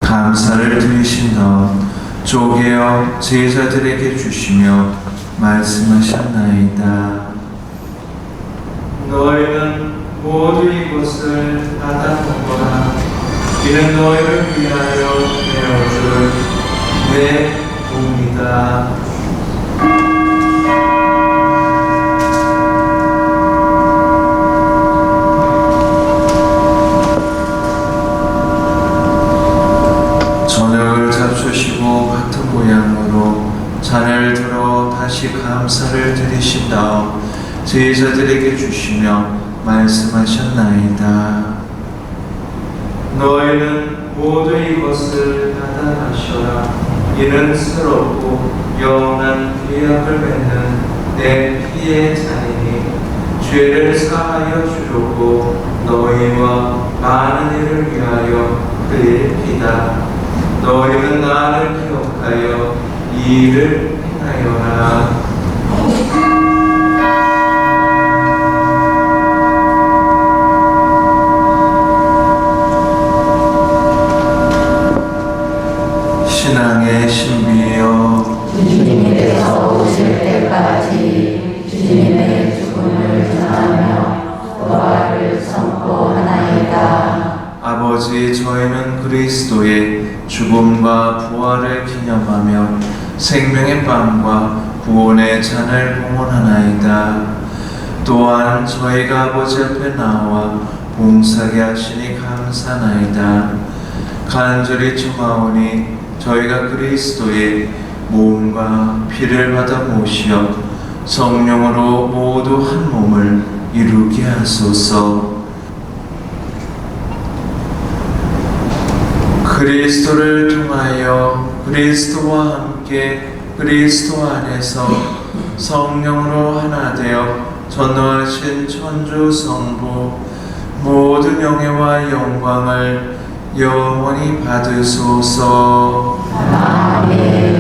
감사를 드리신 다음 쪼개어 제자들에게 주시며 말씀하셨나이다. 너희는 모두 이것을 받아 먹거라. 이는 너희를 위하여 내어줄 내 몸이다. 저녁을 잡수시고 같은 모양으로 잔을 들어 다시 감사를 드리신 다음 제자들에게 주시며 말씀하셨나이다. 너희는 모두 이것을 받아 마셔라. 이는 새롭고 영원한 계약을 맺는 내 피의 잔이니 죄를 사하여 주려고 너희와 많은 이를 위하여 그의 피다. 너희는 나를 기억하여 이 일을 행하여라. 신앙의 신비여, 주님께서 오실 때까지 주님의 죽음을 전하며 부활을 선포하나이다. 아버지, 저희는 그리스도의 죽음과 부활을 기념하며 생명의 빵과 구원의 잔을 봉헌하나이다. 또한 저희가 아버지 앞에 나와 봉사하게 하시니 감사나이다. 간절히 청하오니 저희가 그리스도의 몸과 피를 받아 모시어 성령으로 모두 한 몸을 이루게 하소서. 그리스도를 통하여 그리스도와 함께 그리스도 안에서 성령으로 하나 되어 전도하신 천주 성부 모든 영예와 영광을 영원히 받으소서. 아멘.